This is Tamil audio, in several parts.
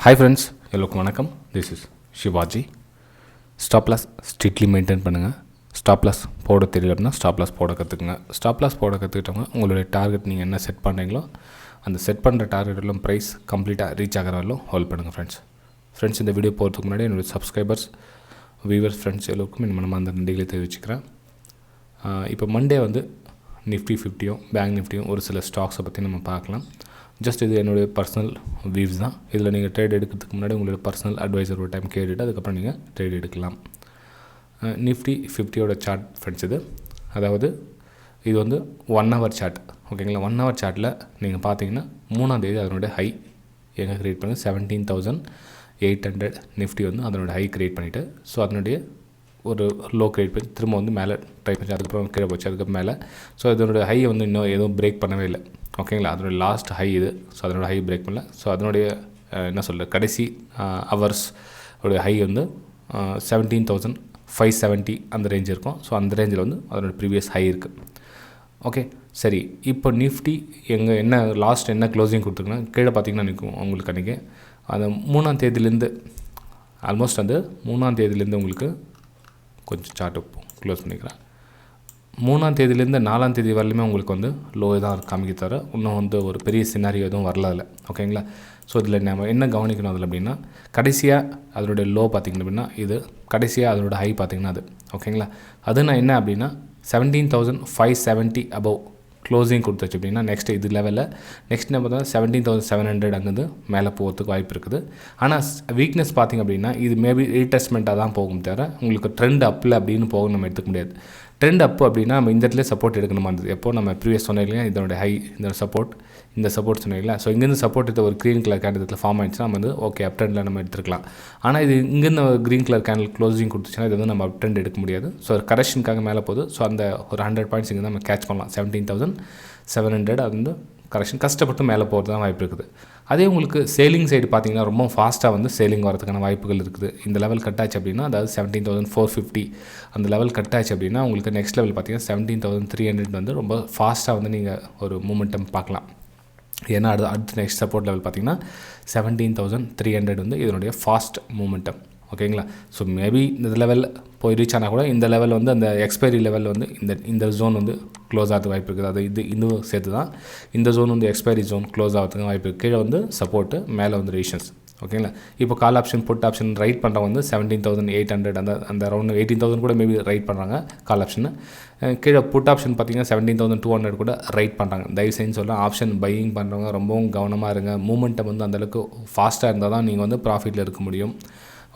Hi friends, எல்லோருக்கும் வணக்கம். This is Shivaji. Stop loss strictly maintain பண்ணுங்கள். ஸ்டாப் லாஸ் போட தெரியல அப்படின்னா ஸ்டாப் லாஸ் போட கற்றுக்குங்க. ஸ்டாப் லாஸ் போட கற்றுக்கிட்டவங்க உங்களுடைய டார்கெட் நீங்கள் என்ன செட் பண்ணுறீங்களோ அந்த செட் பண்ணுற டார்கெட்லாம் ப்ரைஸ் கம்ப்ளீட்டாக ரீச் ஆகிற வரலும் ஹோல்ட் பண்ணுங்கள் ஃப்ரெண்ட்ஸ். இந்த வீடியோ போகிறதுக்கு முன்னாடி என்னுடைய சப்ஸ்கிரைபர்ஸ் வியூவர்ஸ் ஃப்ரெண்ட்ஸ் எல்லோருக்கும் இந்த நம்ம அந்த நன்றிகளை தெரிவிச்சுக்கிறேன். இப்போ மண்டே வந்து நிஃப்டி 50யும் பேங்க் நிஃப்டியும் ஒரு சில ஸ்டாக்ஸை பற்றி நம்ம பார்க்கலாம். ஜஸ்ட் இது என்னுடைய பர்சனல் வியூஸ் தான். இதில் நீங்கள் ட்ரேட் எடுக்கிறதுக்கு முன்னாடி உங்களுடைய பர்சனல் அட்வைசர் ஒரு டைம் கேட்டுட்டு அதுக்கப்புறம் நீங்கள் ட்ரேட் எடுக்கலாம். நிஃப்டி 50யோட சார்ட் ஃப்ரெண்ட்ஸ் இது. அதாவது இது வந்து 1 hour சார்ட். ஓகேங்களா, 1 hour சார்ட்டில் நீங்கள் பார்த்தீங்கன்னா 3ஆம் தேதி அதனுடைய ஹை எங்கே க்ரியேட் பண்ணி 17,800 நிஃப்டி வந்து அதனோட ஹை க்ரியேட் பண்ணிவிட்டு ஸோ அதனுடைய ஒரு லோ க்ரியேட் பண்ணி திரும்ப வந்து மேலே ட்ரை பண்ணி அதுக்கப்புறம் கீழே போச்சு அதுக்கப்புறம் மேலே. ஸோ அதனுடைய ஹை வந்து இன்னும் எதுவும் பிரேக் பண்ணவே இல்லை. ஓகேங்களா, அதனுடைய லாஸ்ட் ஹை இது. ஸோ அதனோட ஹை பிரேக் பண்ணல. ஸோ அதனுடைய என்ன சொல்கிறது கடைசி ஹவர்ஸ் உடைய ஹை வந்து 17,570 அந்த ரேஞ்ச் இருக்கும். ஸோ அந்த ரேஞ்சில் வந்து அதனோட ப்ரீவியஸ் ஹை இருக்குது. ஓகே சரி, இப்போ நிஃப்டி எங்கே என்ன லாஸ்ட் என்ன க்ளோசிங் கொடுத்துருக்குன்னா கீழே பார்த்தீங்கன்னா நிற்கும் உங்களுக்கு அன்றைக்கி அந்த 3ஆம் தேதியிலேருந்து ஆல்மோஸ்ட் அந்த 3ஆம் தேதியிலேருந்து உங்களுக்கு கொஞ்சம் சார்ட்டு க்ளோஸ் பண்ணிக்கிறேன். 3ஆம் தேதியிலேருந்து 4ஆம் தேதி வரலுமே உங்களுக்கு வந்து லோ தான் காமிக்க தவிர இன்னும் வந்து ஒரு பெரிய சினாரியோ எதுவும் வரல அதில். ஓகேங்களா, ஸோ இதில் நம்ம என்ன கவனிக்கணும் அதில் அப்படின்னா கடைசியாக அதனுடைய லோ பார்த்திங்க அப்படின்னா இது கடைசியாக அதனோட ஹை பார்த்திங்கன்னா அது. ஓகேங்களா, அது நான் என்ன அப்படின்னா 17,570 அபவ் க்ளோசிங் கொடுத்துச்சு அப்படின்னா நெக்ஸ்ட் இது லெவலில் நெக்ஸ்ட் என்ன பார்த்தா 17,700 அங்கேருந்து மேலே போகிறதுக்கு வாய்ப்பு இருக்குது. ஆனால் வீக்னஸ் பார்த்திங்க அப்படின்னா இது மேபி ரீடெஸ்ட்மெண்ட்டாக தான் போகும் தவிர உங்களுக்கு ட்ரெண்ட் அப்பில் அப்படின்னு போகும் நம்ம எடுத்துக்க முடியாது. ட்ரெண்ட் அப் அப்படின்னா நம்ம இந்த இடத்துல சப்போர்ட் எடுக்கணுமா இருந்தது. எப்போ நம்ம ப்ரீவியஸ் சொன்னீங்களா இதோட ஹை இந்த சப்போர்ட் சொன்னீங்களா. ஸோ இங்கேருந்து சப்போர்ட் எடுத்த ஒரு க்ரீன் கலர் கேண்டில் ஃபார்ம் ஆகிடுச்சுன்னா நம்ம வந்து ஓகே அப் ட்ரெண்டில் நம்ம எடுத்துக்கலாம். ஆனால் இது இங்கேருந்து க்ரீன் கலர் கேண்டில் க்ளோசிங் கொடுத்துச்சுன்னா இது வந்து நம்ம அப் ட்ரெண்ட் எடுக்க முடியாது. ஸோ கரெக்ஷனுக்காக மேலே போகுது. ஸோ அந்த ஒரு 100 பாயிண்ட்ஸ் இங்கே தான் நம்ம கேட்ச் பண்ணலாம். 17,700 அது வந்து கரெக்ஷன் கஷ்டப்பட்டு மேலே போகிறது தான் வாய்ப்பு இருக்குது. அதே உங்களுக்கு சேலிங் சைடு பார்த்தீங்கன்னா ரொம்ப ஃபாஸ்ட்டாக வந்து சேலிங் வரதுக்கான வாய்ப்புகள் இருக்குது. இந்த லெவல் கட் ஆச்சு அப்படின்னா அதாவது 17,450 அந்த லெவல் கட் ஆச்சு அப்படின்னா உங்களுக்கு நெக்ஸ்ட் லெவல் பார்த்தீங்கன்னா 17,300 வந்து ரொம்ப ஃபாஸ்ட்டாக வந்து நீங்கள் ஒரு மூமெண்டம் பார்க்கலாம். ஏன்னா அடுத்த நெக்ஸ்ட் சப்போர்ட் லெவல் பார்த்தீங்கன்னா 17,300 வந்து இதனுடைய ஃபாஸ்ட் மூமெண்டம். ஓகேங்களா, ஸோ மேபி இந்த லெவல் போய் ரீச் ஆனால் கூட இந்த லெவல் வந்து அந்த எக்ஸ்பைரி லெவல் வந்து இந்த ஜோன் வந்து க்ளோஸ் ஆகிறது வாய்ப்பு இருக்குது. அது இன்னும் சேர்த்து தான் இந்த ஜோன் வந்து எக்ஸ்பைரி ஜோன் க்ளோஸ் ஆகிறதுக்கு வாய்ப்பு இருக்குது. கீழே வந்து சப்போர்ட்டு மேலே வந்து ரேஷன்ஸ். ஓகேங்களா, இப்போ call option put option write பண்ணுறவங்க வந்து 17,800 அந்த அரௌண்ட் 18,000 கூட மேபி ரைட் பண்ணுறாங்க கால் ஆப்ஷன். கீழே புட் ஆப்ஷன் பார்த்தீங்கன்னா 17,200 கூட ரைட் பண்ணுறாங்க. தயவு செஞ்சு சொல்லலாம் ஆப்ஷன் பையிங் பண்ணுறவங்க ரொம்பவும் கவனமாக இருங்க. மூமெண்ட்டை வந்து அந்தளவுக்கு ஃபாஸ்ட்டாக இருந்தால் தான் நீங்கள் வந்து ப்ராஃபிட்டில் இருக்க முடியும்.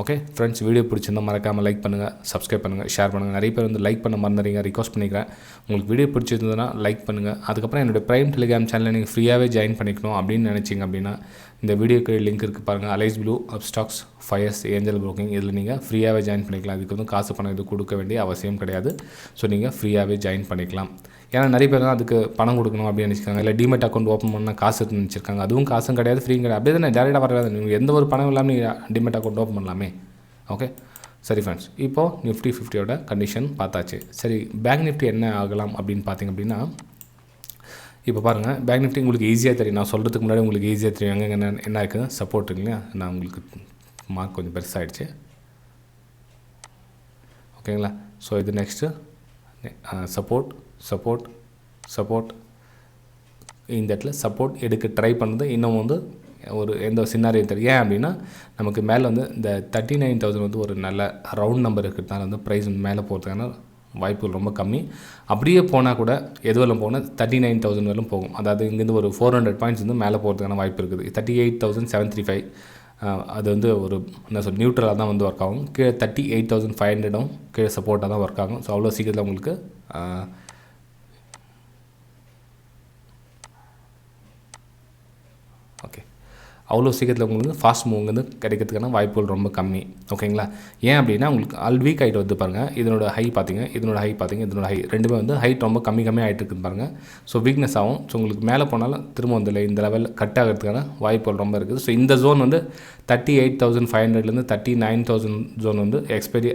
ஓகே ஃப்ரெண்ட்ஸ், வீடியோ பிடிச்சிருந்தா மறக்காமல் லைக் பண்ணுங்கள், சப்ஸ்கிரைப் பண்ணுங்கள், ஷேர் பண்ணுங்கள். நிறைய பேர் வந்து லைக் பண்ண மறந்துறீங்க, ரிக்வஸ்ட் பண்ணிக்கிறேன். உங்களுக்கு வீடியோ பிடிச்சிருந்ததுன்னா லைக் பண்ணுங்கள். அதுக்கப்புறம் என்னுடைய ப்ரைம் டெலிகிராம் சேனலில் நீங்கள் ஃப்ரீயாகவே ஜாயின் பண்ணிக்கணும் அப்படின்னு நினச்சிங்க அப்படின்னா இந்த வீடியோக்கு லிங்க் இருக்குது பாருங்கள். Alice Blue Upstox Fyers Angel Broking இதில் நீங்கள் ஃப்ரீயாகவே ஜாயின் பண்ணிக்கலாம். இதுக்கு வந்து காசு பணம் இது கொடுக்க வேண்டிய அவசியம் கிடையாது. ஸோ நீங்கள் ஃப்ரீயாகவே ஜாயின் பண்ணிக்கலாம். ஏன்னா நிறைய பேர் தான் அதுக்கு பணம் கொடுக்கணும் அப்படின்னு நினச்சிருக்காங்க. இல்லை டிமெட் அக்கௌண்ட் ஓப்பன் பண்ணால் காசு இருக்குன்னு நினச்சிருக்காங்க. அதுவும் காசும் கிடையாது, ஃப்ரீ கிடையாது. அப்படியே தானே டேரெக்டாக வராது. நீங்கள் எந்த ஒரு பணம் இல்லாமல் நீங்கள் டிமெட் அக்கௌண்ட் ஓப்பன் பண்ணலாமே. ஓகே சரி ஃப்ரெண்ட்ஸ், இப்போது நிஃப்டி 50யோட கண்டிஷன் பார்த்தாச்சு. சரி, பேங்க் நிஃப்டி என்ன ஆகலாம் அப்படின்னு பார்த்திங்க அப்படின்னா இப்போ பாருங்கள் பேங்க் நிஃப்டி உங்களுக்கு ஈஸியாக தெரியும். நான் சொல்கிறதுக்கு முன்னாடி உங்களுக்கு ஈஸியாக தெரியும் எங்கே என்ன இருக்குது சப்போர்ட் இல்லையா. நான் உங்களுக்கு மார்க் கொஞ்சம் பெருசாகிடுச்சு. ஓகேங்களா, ஸோ இது நெக்ஸ்ட்டு சப்போர்ட் இந்த இடத்துல சப்போர்ட் எடுக்க ட்ரை பண்ணுறது இன்னும் வந்து ஒரு எந்த சின்னாரியும் தெரியும். ஏன் அப்படின்னா நமக்கு மேலே வந்து இந்த 39,000 வந்து ஒரு நல்ல ரவுண்ட் நம்பர் இருக்கிறதுனால வந்து ப்ரைஸ் வந்து மேலே போகிறதுக்கான வாய்ப்புகள் ரொம்ப கம்மி. அப்படியே போனால் கூட எது வரலும் போனால் 39,000 வரலும் போகும். அதாவது இங்கேருந்து ஒரு 400 பாயிண்ட்ஸ் வந்து மேலே போகிறதுக்கான வாய்ப்பு இருக்குது. 38,735 அது வந்து ஒரு என்ன சொல் நியூட்ரலாக தான் வந்து ஒர்க் ஆகும். கீழே 38,500 கீழே சப்போர்ட்டாக தான் ஒர்க் ஆகும். ஸோ அவ்வளோ சீக்கிரத்தில் உங்களுக்கு ஓகே அவ்வளோ சீக்கிரத்தில் உங்களுக்கு வந்து ஃபாஸ்ட் மூவ் வந்து கிடைக்கிறதுக்கான வாய்ப்புகள் ரொம்ப கம்மி. ஓகேங்களா, ஏன் அப்படின்னா உங்களுக்கு ஆல் வீக் ஆகிட்டு வந்து பாருங்கள். இதனோட ஹை பார்த்திங்க, இதனோட ஹை ரெண்டுமே வந்து ஹைட் ரொம்ப கம்மி ஆகிட்டு இருக்குது பாருங்கள். ஸோ வீக்னஸ் ஆகும். ஸோ உங்களுக்கு மேலே போனாலும் திரும்ப வந்து இந்த லெவல் கட் ஆகிறதுக்கான வாய்ப்புகள் ரொம்ப இருக்குது. ஸோ இந்த ஜோன் வந்து 38,500 39,000 ஜோன் வந்து எக்ஸ்பைரி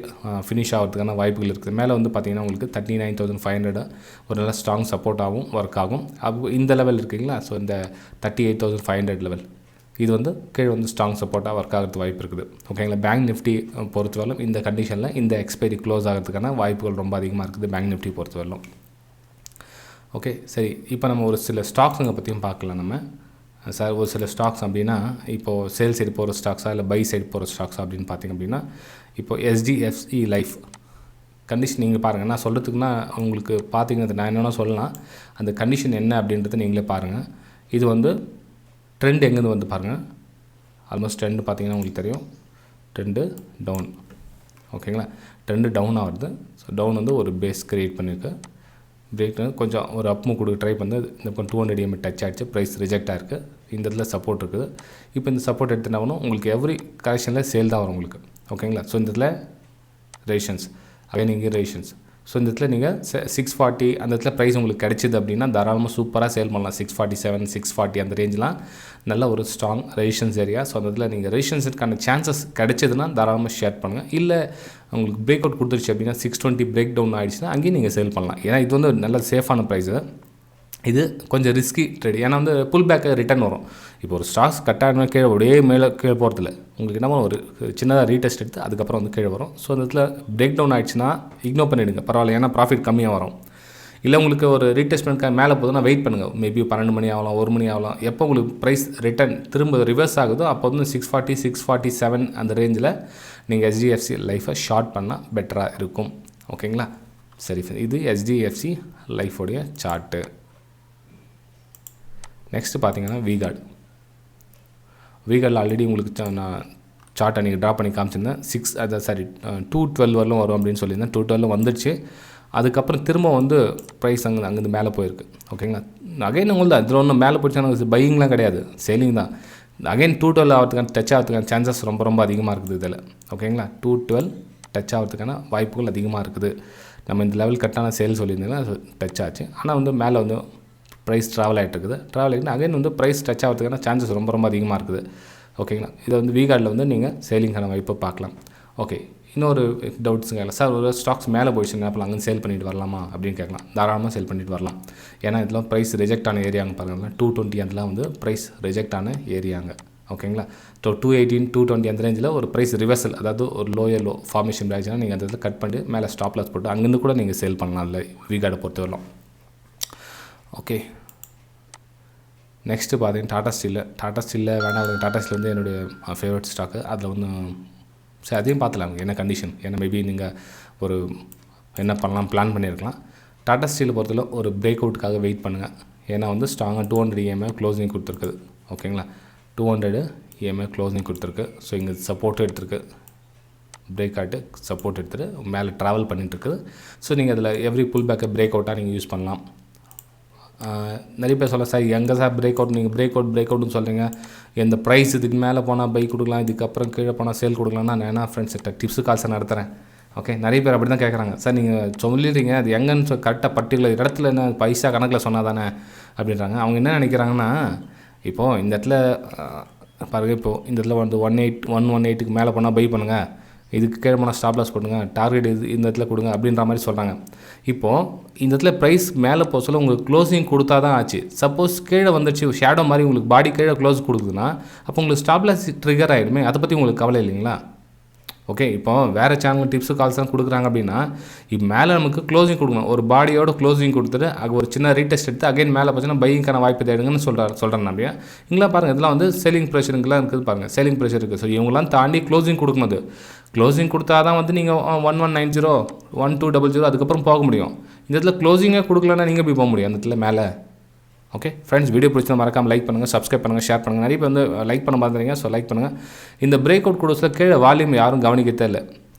ஃபினிஷ் ஆகிறதுக்கான வாய்ப்புகள் இருக்குது. மேலே வந்து பார்த்திங்கன்னா உங்களுக்கு 39,500 ஒரு நல்ல ஸ்ட்ராங் சப்போர்ட்டாகவும் ஒர்க் ஆகும். அப்போ இந்த லெவல் இருக்குங்களா. ஸோ இந்த 38,500 லெவல் இது வந்து கீழே வந்து ஸ்ட்ராங் சப்போர்ட்டாக ஒர்க் ஆகிறதுக்கு வாய்ப்பு இருக்குது. ஓகேங்களா. பேங்க் நிஃப்டி பொறுத்தவரையிலும் இந்த கண்டிஷனில் இந்த எக்ஸ்பைரி க்ளோஸ் ஆகிறதுக்கான வாய்ப்புகள் ரொம்ப அதிகமாக இருக்குது பேங்க் நிஃப்டி பொறுத்தவரையிலும். ஓகே, சரி. இப்போ நம்ம ஒரு சில ஸ்டாக்ஸுங்க பற்றியும் பார்க்கலாம். நம்ம சார் ஒரு சில ஸ்டாக்ஸ் அப்படின்னா இப்போது சேல் சைடு போகிற ஸ்டாக்ஸா இல்லை பை சைடு போகிற ஸ்டாக்ஸா அப்படின்னு பார்த்திங்க அப்படின்னா, இப்போது HDFC லைஃப் கண்டிஷன் நீங்கள் பாருங்கள். நான் சொல்கிறதுக்குன்னா உங்களுக்கு பார்த்தீங்கன்னா நான் என்னென்னா சொல்லலாம், அந்த கண்டிஷன் என்ன அப்படின்றத நீங்களே பாருங்கள். இது வந்து ட்ரெண்ட் எங்கேருந்து வந்து பாருங்கள். ஆல்மோஸ்ட் ட்ரெண்டு பார்த்தீங்கன்னா உங்களுக்கு தெரியும், ட்ரெண்டு டவுன். ஓகேங்களா. ட்ரெண்டு டவுன் ஆகுது. ஸோ டவுன் வந்து ஒரு பேஸ் க்ரியேட் பண்ணியிருக்கு. பிரேக் கொஞ்சம் ஒரு அப் மூவ் கொடுக்க ட்ரை பண்ணி இந்த 200 EMA டச் ஆகிடுச்சு. ப்ரைஸ் ரிஜெக்ட் ஆகிருக்கு. இந்த இடத்துல சப்போர்ட் இருக்குது. இப்போ இந்த சப்போர்ட் எடுத்துட்டாலும் உங்களுக்கு எவ்ரி கரெக்ஷனில் சேல் தான் வரும் உங்களுக்கு. ஓகேங்களா. ஸோ இந்த இடத்துல ரேஷன்ஸ் அகைன் இங்கே ரேஷன்ஸ். ஸோ இந்த இடத்துல நீங்கள் 640 அந்த இடத்துல ப்ரைஸ் உங்களுக்கு கிடைச்சிது அப்படின்னா தாராளமாக சூப்பராக சேல் பண்ணலாம். 647 640 அந்த ரேஞ்செலாம் நல்ல ஒரு ஸ்ட்ராங் ரெசிஸ்டன்ஸ் ஏரியா. ஸோ அந்த இடத்துல நீங்கள் ரெசிஸ்டன்ஸுக்கான சான்சஸ் கிடைச்சதுன்னா தாராளமாக ஷேர் பண்ணுங்கள். இல்லை உங்களுக்கு பிரேக் அவுட் கொடுத்துருச்சு அப்படின்னா 620 பிரேக் டவுன் ஆகிடுச்சுன்னா அங்கேயும் நீங்கள் சேல் பண்ணலாம். ஏன்னா இது வந்து நல்ல சேஃபான ப்ரைஸு. இது கொஞ்சம் ரிஸ்கி ட்ரேட். ஏன்னா வந்து புல் பேக்கு ரிட்டர்ன் வரும். இப்போ ஒரு ஸ்டாக்ஸ் கட்டாயமாக கீழே ஒரே மேலே கீழே போகிறதில்ல. உங்களுக்கு என்ன ஒரு சின்னதாக ரீடெஸ்ட் எடுத்து அதுக்கப்புறம் வந்து கீழே வரும். ஸோ அந்த இடத்துல பிரேக் டவுன் ஆகிடுச்சுன்னா இக்னோர் பண்ணிவிடுங்க, பரவாயில்ல. ஏன்னா ப்ராஃபிட் கம்மியாக வரும். இல்லை உங்களுக்கு ஒரு ரீடெஸ்ட்மெண்ட் மேலே போகுதுன்னா வெயிட் பண்ணுங்கள். மேபி 12 மணி ஆகலாம், 1 மணி ஆகலாம். எப்போ உங்களுக்கு ப்ரைஸ் ரிட்டர்ன் திரும்ப ரிவர்ஸ் ஆகுதோ அப்போ வந்து 640 647 அந்த ரேஞ்சில் நீங்கள் HDFC லைஃபை ஷார்ட் பண்ணால் பெட்டராக இருக்கும். ஓகேங்களா. சரி, இது HDFC லைஃபோடைய சார்ட்டு. நெக்ஸ்ட்டு பார்த்தீங்கன்னா விகார்டில் ஆல்ரெடி உங்களுக்கு நான் சார்ட்டை நீங்கள் ட்ரா பண்ணி காமிச்சிருந்தேன். 212 வரலும் வரும் அப்படின்னு சொல்லியிருந்தேன். 212 வந்துடுச்சு. அதுக்கப்புறம் திரும்ப வந்து ப்ரைஸ் அங்கேருந்து மேலே போயிருக்கு. ஓகேங்களா. அகைன் உங்களுக்கு அதில் ஒன்றும் மேலே போயிடுச்சு பையிங்லாம் கிடையாது, சேலிங் தான். அகைன் 212 ஆகிறதுக்கான டச் ஆகிறதுக்கான சான்சஸ் ரொம்ப ரொம்ப அதிகமாக இருக்குது இதில். ஓகேங்களா. 212 டச் ஆகிறதுக்கான வாய்ப்புகள் அதிகமாக இருக்குது. நம்ம இந்த லெவல் கட்டான சேல் சொல்லியிருந்தீங்கன்னா டச் ஆச்சு. ஆனால் வந்து மேலே வந்து ப்ரைஸ் ட்ராவல் ஆகிட்டு இருக்குது. ட்ராவல் ஆகிட்டு அகைன் வந்து ப்ரைஸ் டச் ஆகிறதுக்கான சான்சஸ் ரொம்ப ரொம்ப அதிகமாக இருக்குது. ஓகேங்களா. இதை வந்து விகார்டில் வந்து நீங்கள் சேலிங்கான வாய்ப்பை பார்க்கலாம். ஓகே, இன்னொரு டவுட்ஸுங்க கேட்கலாம். சார் ஒரு ஸ்டாக்ஸ் மேலே போயிடுச்சுங்க, அப்போ அங்கே சேல் பண்ணிட்டு வரலாமா அப்படின்னு கேட்கலாம். தாராளமாக சேல் பண்ணிட்டு வரலாம். ஏன்னா இதெல்லாம் ப்ரைஸ் ரிஜெக்ட் ஆன ஏரியாங்க பாருங்கள். 220 அதெல்லாம் வந்து ப்ரைஸ் ரிஜெக்ட் ஆன ஏரியாங்க. ஓகேங்களா. ஸோ 218 220 அந்த ரேஞ்சில் ஒரு ப்ரைஸ் ரிவர்சல், அதாவது ஒரு லோ ஃபார்மேஷன் ஆகிடுச்சுன்னா நீங்கள் அந்த இடத்துல கட் பண்ணிட்டு மேலே ஸ்டாப் லாஸ் போட்டு அங்கேருந்து கூட நீங்கள் சேல் பண்ணலாம் இல்லை விகார்டை பொறுத்தவரைக்கும். ஓகே, நெக்ஸ்ட்டு பார்த்தீங்கன்னா டாடா ஸ்டீலில் வேணாம். டாடா ஸ்டீல் வந்து என்னுடைய ஃபேவரட் ஸ்டாக்கு. அதில் வந்து சரி அதையும் பார்த்துலாம் என்ன கண்டிஷன். ஏன்னா மேபி நீங்கள் ஒரு என்ன பண்ணலாம் பிளான் பண்ணியிருக்கலாம். டாடா ஸ்டீலை பொறுத்தவரை ஒரு பிரேக் அவுட்டுக்காக வெயிட் பண்ணுங்கள். ஏன்னா வந்து ஸ்ட்ராங்காக 200 EMA க்ளோசிங் கொடுத்துருக்குது. ஓகேங்களா. 200 EMA க்ளோசிங் கொடுத்துருக்கு. ஸோ இங்கே சப்போர்ட்டும் எடுத்துருக்கு, பிரேக் ஆகிட்டு சப்போர்ட் எடுத்துகிட்டு மேலே ட்ராவல் பண்ணிகிட்ருக்குது. ஸோ நீங்கள் அதில் எவ்ரி புல் பேக்கை பிரேக் அவுட்டாக நீங்கள் யூஸ் பண்ணலாம். நிறைய பேர் சொல்ல சார் எங்கே சார் பிரேக் அவுட், நீங்கள் பிரேக் அவுட்னு சொல்கிறீங்க, எந்த ப்ரைஸ் இதுக்கு மேலே போனால் பை கொடுக்கலாம், இதுக்கப்புறம் கீழே போனால் சேல் கொடுக்கலாம்னா நான் என்ன ஃப்ரெண்ட்ஸ் டிப்ஸு கால்ஸை நடத்துகிறேன். ஓகே, நிறைய பேர் அப்படி தான் கேட்குறாங்க. சார் நீங்கள் சொல்லிடுறீங்க அது எங்கன்னு கரெக்டாக பர்டிகுலர் இடத்துல என்ன பைசா கணக்கில் சொன்னால் தானே அப்படின்றாங்க. அவங்க என்ன நினைக்கிறாங்கன்னா, இப்போது இந்த இடத்துல பாருங்கள், இப்போது இந்த இடத்துல வந்து 118க்கு மேலே போனால் பை பண்ணுங்கள், இதுக்கு கீழே போனால் ஸ்டாப் லாஸ் கொடுங்க, டார்கெட் இது இந்த இடத்துல கொடுங்க அப்படின்ற மாதிரி சொல்கிறாங்க. இப்போது இந்த இடத்துல ப்ரைஸ் மேலே போக சொல்ல உங்களுக்கு க்ளோசிங் கொடுத்தா தான் ஆச்சு. சப்போஸ் கீழே வந்துச்சு ஷேடோ மாதிரி உங்களுக்கு பாடி கீழே க்ளோஸ் கொடுக்குதுன்னா அப்போ உங்களுக்கு ஸ்டாப் லாஸ் ட்ரிகர் ஆகிடுமே. அதை பற்றி உங்களுக்கு கவலை இல்லைங்களா. ஓகே, இப்போ வேறு சேனல் டிப்ஸு கால்ஸ் தான் கொடுக்குறாங்க அப்படின்னா இப்போ மேலே நமக்கு க்ளோசிங் கொடுக்கணும். ஒரு பாடியோட க்ளோசிங் கொடுத்துட்டு அது ஒரு சின்ன ரீடெஸ்ட் எடுத்து அகைன் மேலே பார்த்தீங்கன்னா பையிங்கான வாய்ப்பு தேடுங்கன்னு சொல்கிறேன். அப்படியே இங்கெல்லாம் பாருங்கள், இதெல்லாம் வந்து செல்லிங் ப்ரெஷருங்கெலாம் இருக்குது பாருங்கள், செல்லிங் ப்ரெஷர் இருக்குது. ஸோ இவங்களாம் தாண்டி க்ளோசிங் கொடுக்கணும். க்ளோசிங் கொடுத்தா தான் வந்து நீங்கள் 1190 1200 அதுக்கப்புறம் போக முடியும். இந்த இடத்துல க்ளோசிங்காக கொடுக்கலன்னா நீங்கள் எப்படி போக முடியும் அந்த இடத்துல மேலே. ஓகே ஃப்ரெண்ட்ஸ், வீடியோ பிடிச்சா மறக்காமல் லைக் பண்ணுங்கள், சப்ஸ்கிரைப் பண்ணுங்கள், ஷேர் பண்ணுங்கள். நிறைய பேர் வந்து லைக் பண்ண பார்த்துறீங்க. ஸோ லைக் பண்ணுங்கள். இந்த பிரேக் அவுட் கொடுத்துல கீழே வால்யூம் யாரும் கவனிக்கத்தே இல்லை.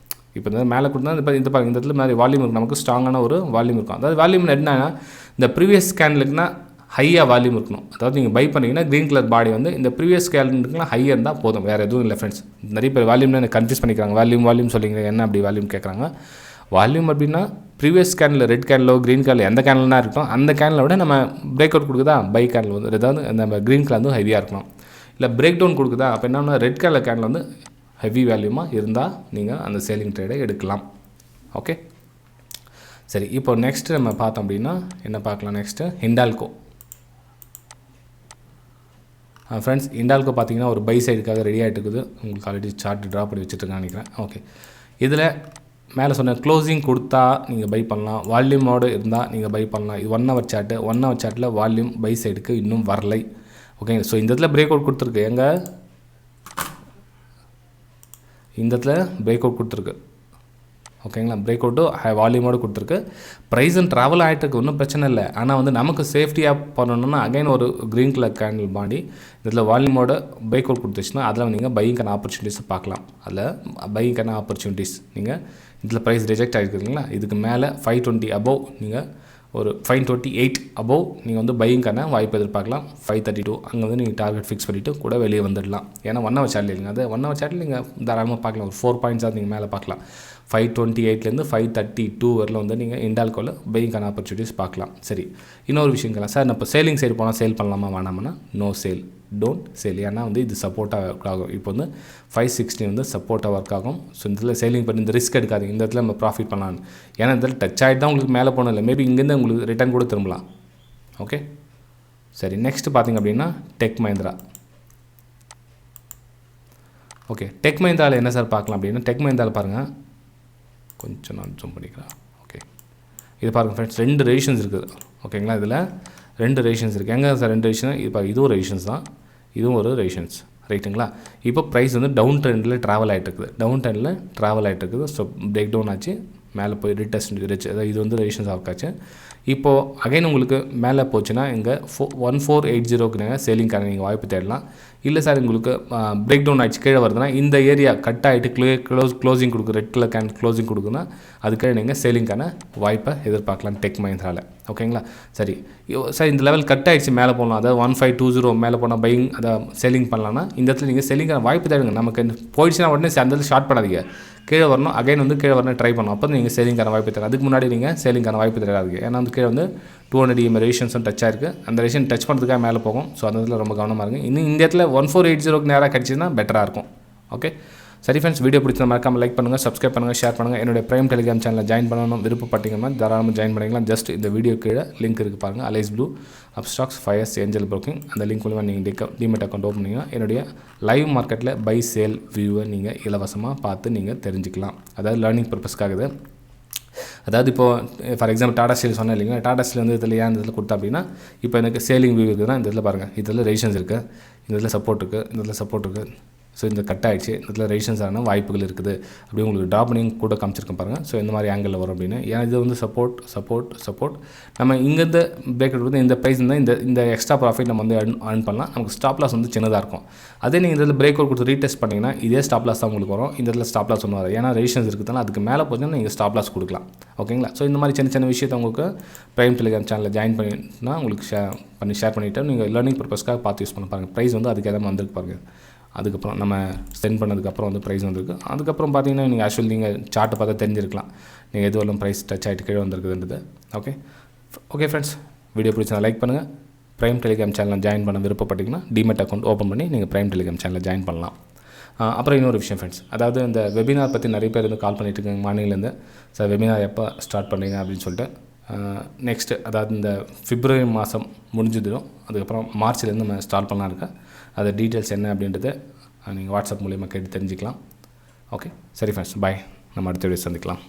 இப்போ இந்த மேலே கொடுத்தா இந்த பாருங்க, இந்த இடத்துல மாதிரி வால்யூம் இருக்கும், நமக்கு ஸ்ட்ராங்கான ஒரு வால்யூம் இருக்கும். அதாவது வால்யூம் என்னன்னா இந்த ப்ரீவியஸ் ஸ்கேனுக்குன்னா ஹையாக வால்யூம் இருக்கணும். அதாவது நீங்கள் பை பண்ணிங்கன்னா க்ரீன் கலர் பாடி வந்து இந்த ப்ரீவியஸ் ஸ்கேனுக்குலாம் ஹையாக இருந்தால் போதும், வேறு எதுவும் இல்லை ஃப்ரெண்ட்ஸ். நிறைய பேர் வால்யூம்னு எனக்கு கன்ஃபியூஸ் பண்ணிக்கிறாங்க. வால்யூம் சொல்லிங்க, என்ன அப்படி வால்யூம் கேட்குறாங்க. வால்யூம் அப்படின்னா ப்ரீவியஸ் கேனில் ரெட் கேனிலோ க்ரீன் கேனில் எந்த கேனில்னா இருக்கணும், அந்த கேனில் விட நம்ம பிரேக் அவுட் கொடுக்குதா பை கேனில் வந்து ஏதாவது நம்ம க்ரீன் கேனில் வந்து ஹெவியாக இருக்கணும். இல்லை பிரேக் டவுன் கொடுக்குதா அப்போ என்னன்னா ரெட் கலர் கேனில் வந்து ஹெவி வேல்யூமாக இருந்தால் நீங்கள் அந்த சேலிங் ட்ரேடை எடுக்கலாம். ஓகே சரி, இப்போ நெக்ஸ்ட்டு நம்ம பார்த்தோம் அப்படின்னா என்ன பார்க்கலாம். நெக்ஸ்ட்டு ஹிண்டால்கோ. ஃப்ரெண்ட்ஸ் இண்டால்கோ பார்த்தீங்கன்னா ஒரு பை சைடுக்காக ரெடி ஆகிட்டு இருக்குது. உங்களுக்கு ஆல்ரெடி சார்ட் ட்ரா பண்ணி வச்சுருக்கேன்னு நினைக்கிறேன். ஓகே, இதில் மேலே சொன்ன க்ளோசிங் கொடுத்தா நீங்கள் பை பண்ணலாம், வால்யூமோடு இருந்தால் நீங்கள் பை பண்ணலாம். இது 1 hour சார்ட்டு. 1 hour சார்ட்டில் வால்யூம் பை சைடுக்கு இன்னும் வரலை. ஓகேங்க, ஸோ இந்த இடத்துல பிரேக் அவுட் கொடுத்துருக்கு. இந்த இடத்துல பிரேக் அவுட் கொடுத்துருக்கு. ஓகேங்களா, பிரேக் அவுட்டு வால்யூமோடு கொடுத்துருக்கு. ப்ரைஸ் அண்ட் ட்ராவல் ஆகிட்டுருக்கு, ஒன்றும் பிரச்சனை இல்லை. ஆனால் வந்து நமக்கு சேஃப்டியாக பண்ணணுன்னா அகைன் ஒரு க்ரீன் கலர் கேண்டில் மாடி இதில் வால்யூமோட பிரேக் அவுட் கொடுத்துச்சுன்னா அதில் நீங்கள் பையிங்கான ஆப்பர்ச்சுனிட்டிஸை பார்க்கலாம். அதில் பையிங்கான ஆப்பர்ச்சுனிட்டிஸ் நீங்கள் இதில் ப்ரைஸ் ரிஜெக்ட் ஆகிருக்குங்களா, இதுக்கு மேலே 520 above நீங்கள் ஒரு 528 above நீங்கள் வந்து பையிங்கான வாய்ப்பு எதிர்பார்க்கலாம். 532 அங்கே வந்து நீங்கள் டார்கெட் ஃபிக்ஸ் பண்ணிவிட்டு கூட வெளியே வந்துடலாம். ஏன்னா 1 hour சார்ட் இல்லைங்க, அது 1 hour சார்ட்டில் நீங்கள் தாராளமாக பார்க்கலாம். ஒரு 4 points நீங்கள் மேலே பார்க்கலாம். 528லேருந்து 532 வரல வந்து நீங்கள் இண்டால்கோவில் பையிங்கான ஆப்பர்ச்சுனிட்டிஸ் பார்க்கலாம். சரி, இன்னொரு விஷயம் கேட்கலாம் சார், நான் இப்போ சேலிங் சைடு போனால் சேல் பண்ணலாமா வேணாமன்னா நோ சேல், டோன்ட் சேல். ஏன்னா வந்து இது சப்போர்ட்டாக ஒர்க் ஆகும். இப்போ வந்து 560 வந்து சப்போர்ட்டாக ஒர்க் ஆகும். ஸோ இந்த இதில் சேலிங் பண்ணி இந்த ரிஸ்க் எடுக்காதீங்க. இந்த இடத்துல நம்ம ப்ராஃபிட் பண்ணலாம். ஏன்னா இந்த இடத்துல டச் ஆகிட்டு தான் உங்களுக்கு மேலே போகணும் இல்லை, மேபி இங்கேருந்து உங்களுக்கு ரிட்டர்ன் கூட திரும்பலாம். ஓகே, சரி, நெக்ஸ்ட் பார்த்திங்க அப்படின்னா டெக் மஹிந்திரா. ஓகே, டெக் மஹிந்திராவில் என்ன சார் பார்க்கலாம் அப்படின்னா, டெக் மஹிந்திராவில் பாருங்கள், கொஞ்சம் நான் ஜூம் பண்ணிக்கிறேன். ஓகே, இது பாருங்கள் ஃப்ரெண்ட்ஸ், 2 ரெசிஷன்ஸ் இருக்குது. ஓகேங்களா, இதில் 2 ரெசிஷன்ஸ் இருக்குது. எங்கே சார் 2 ரெசிஷன்? இப்போ இதுவும் ஒரு ரெசிஷன்ஸ் தான், இதுவும் ஒரு ரெசிஷன்ஸ், ரைட்டுங்களா. இப்போ ப்ரைஸ் வந்து டவுன் ட்ரெண்டில் ட்ராவல் ஆகிட்டு இருக்குது. டவுன் ட்ரெண்டில் ட்ராவல் ஆகிட்டு இருக்குது. ஸோ பிரேக் டவுன் ஆச்சு, மேலே போய் ரீடெஸ்ட் அதாவது இது வந்து ரெசிஷன்ஸ் ஆகாச்சு. இப்போது அகைன் உங்களுக்கு மேலே போச்சுன்னா இங்கே 1480க்கு நீங்கள் சேலிங்கான நீங்கள் வாய்ப்பு தேடலாம். இல்லை சார் உங்களுக்கு பிரேக் டவுன் ஆகிடுச்சு கீழே வருதுன்னா இந்த ஏரியா கட் ஆகிட்டு க்ளோசிங் கொடுக்கு, ரெட் கலர் கேன் க்ளோசிங் கொடுக்குன்னா அதுக்காக நீங்கள் சேலிங்கான வாய்ப்பை எதிர்பார்க்கலாம் டெக் மஹிந்திராவில். ஓகேங்களா, சரி சார் இந்த லெவல் கட் ஆகிடுச்சு மேலே போகலாம், அதாவது 1520 மேலே போனால் பையிங் அதை சேலிங் பண்ணலான்னா இந்த இடத்துல நீங்கள் சேலிங்கான வாய்ப்பு தேடுங்க. நமக்கு போயிடுச்சுன்னா உடனே அந்த இடத்துல ஷார்ட் பண்ணாதீங்க, கீழே வரணும், அகைன் வந்து கீழே வரணும் ட்ரை பண்ணணும். அப்போ நீங்கள் சேலிங்கான வாய்ப்பு தராது. அதுக்கு முன்னாடி நீங்கள் சேலிங்கான வாய்ப்பு தராது. ஏன்னா வந்து கீழே வந்து 200 EM ரெசிஷன்ஸும் டச் ஆயிருக்கு. அந்த ரெசிஷன் டச் பண்ணுறதுக்காக மேலே போகும். ஸோ அந்த இடத்துல ரொம்ப கவனமாக இருக்குது. இன்னும் இந்த இடத்துல 1480க்கு நேராக கிடச்சின்னா பெட்டராக இருக்கும். ஓகே, சரி ஃப்ரெண்ட்ஸ், வீடியோ பிடிச்சா மறக்காமல் லைக் பண்ணுங்கள், சப்ஸ்கிரைப் பண்ணுங்கள், ஷேர் பண்ணுங்கள். என்னுடைய பிரைம் டெலிகிராம் சேனலில் ஜாயின் பண்ணணும் விருப்பப்பட்டீங்கன்னா தாராளமாக ஜாயின் பண்ணிக்கலாம். ஜஸ்ட் இந்த வீடியோ கீழே லிங்க் இருக்குது பாருங்கள், Alice Blue Upstox 5S Angel Broking. அந்த லிங்க் மூலமாக நீங்கள் டிமெட் அக்கௌண்ட் ஓப்பன் பண்ணிங்கன்னா என்னுடைய லைவ் மார்க்கெட்டில் பை சேல் வியூவை நீங்கள் இலவசமாக பார்த்து நீங்கள் தெரிஞ்சுக்கலாம். அதாவது லேர்னிங் பர்பஸ்க்காக இது. அதாவது இப்போது ஃபார் எக்ஸாம்பிள் டாடா ஸ்டீல் சொன்னேன் இல்லைங்களா, டாடா ஸ்டீல் வந்து இதில் ஏன் இந்த இதில் கொடுத்தா அப்படின்னா, இப்போ எனக்கு சேலிங் வியூ இருக்குதுன்னா இந்த இதில் பாருங்கள், இதில் ரெசிஷன்ஸ் இருக்குது, இந்த இதில் சப்போர்ட் இருக்குது, இந்த இதில் சப்போர்ட் இருக்குது. ஸோ இந்த கட் ஆகிடுச்சு, இதில் ரெசிஷன்ஸ் ஆன வாய்ப்புகள் இருக்குது. அப்படி உங்களுக்கு ட்ராப் பண்ணி கூட காமிச்சிருக்கேன் பாருங்கள். ஸோ இந்த மாதிரி ஆங்கிளில் வரும் அப்படின்னு. ஏன்னா இது வந்து சப்போர்ட் நம்ம இங்கேருந்து பிரேக் அவுட் வந்து இந்த ப்ரைஸ் இருந்தால் இந்த எக்ஸ்ட்ரா ப்ராஃபிட் நம்ம வந்து earn பண்ணலாம். நமக்கு ஸ்டாப் லாஸ் வந்து சின்னதாக இருக்கும். அதே நீங்கள் இதில் பிரேக் அவுட் கொடுத்து ரீடெஸ்ட் பண்ணிங்கன்னா இதே ஸ்டாப் லாஸ் தான் உங்களுக்கு வரும். இந்த இதில் ஸ்டாப் லாஸ் ஒன்று வரும். ஏன்னா ரெசிஷன்ஸ் இருக்குதுன்னா அதுக்கு மேலே போச்சுன்னா நீங்கள் ஸ்டாப் லாஸ் கொடுக்கலாம். ஓகேங்களா, ஸோ இந்த மாதிரி சின்ன விஷயத்தை உங்களுக்கு பிரைம் டெலிகிராம் சேனலில் ஜாயின் பண்ணினா உங்களுக்கு ஷேர் பண்ணிவிட்டு நீங்கள் லேர்னிங் பர்பஸ்க்காக பார்த்து யூஸ் பண்ண பாருங்கள். ப்ரைஸ் வந்து அதுக்கு எதாவது வந்துருக்கு பாருங்கள். அதுக்கப்புறம் நம்ம சென்ட் பண்ணதுக்கப்புறம் வந்து ப்ரைஸ் வந்திருக்கு. அதுக்கப்புறம் பார்த்தீங்கன்னா நீங்கள் ஆக்சுவலி நீங்கள் சார்ட்டை பார்த்தா தெரிஞ்சிருக்கலாம் நீங்கள் எது வரலும் ப்ரைஸ் டச் ஆகிட்டு கீழே வந்திருக்குதுன்றது. ஓகே ஃப்ரெண்ட்ஸ், வீடியோ பிடிச்சா லைக் பண்ணுங்கள். பிரைம் டெலிகிராம் சேனலில் ஜாயின் பண்ண விருப்பப்பட்டிங்கன்னா டிமெட் அக்கௌண்ட் ஓப்பன் பண்ணி நீங்கள் பிரைம் டெலிகிராம் சேனலில் ஜாயின் பண்ணலாம். அப்புறம் இன்னொரு விஷயம் ஃப்ரெண்ட்ஸ், அதாவது இந்த வெபினார் பற்றி நிறைய பேர் வந்து கால் பண்ணிட்டு இருக்காங்க மார்னிங்லேருந்து. சார் வெபினார் எப்போ ஸ்டார்ட் பண்ணுறீங்க அப்படின்னு சொல்லிட்டு. நெக்ஸ்ட்டு அதாவது இந்த பிப்ரவரி மாதம் முடிஞ்சதும் அதுக்கப்புறம் மார்ச்லேருந்து நம்ம ஸ்டார்ட் பண்ணலாம் இருக்கேன். அது டீட்டெயில்ஸ் என்ன அப்படின்றத நீங்கள் வாட்ஸ்அப் மூலிமா கேட்டு தெரிஞ்சுக்கலாம். ஓகே, சரி ஃப்ரெண்ட்ஸ், பாய். நம்ம அடுத்த வீடியோ சந்திக்கலாம்.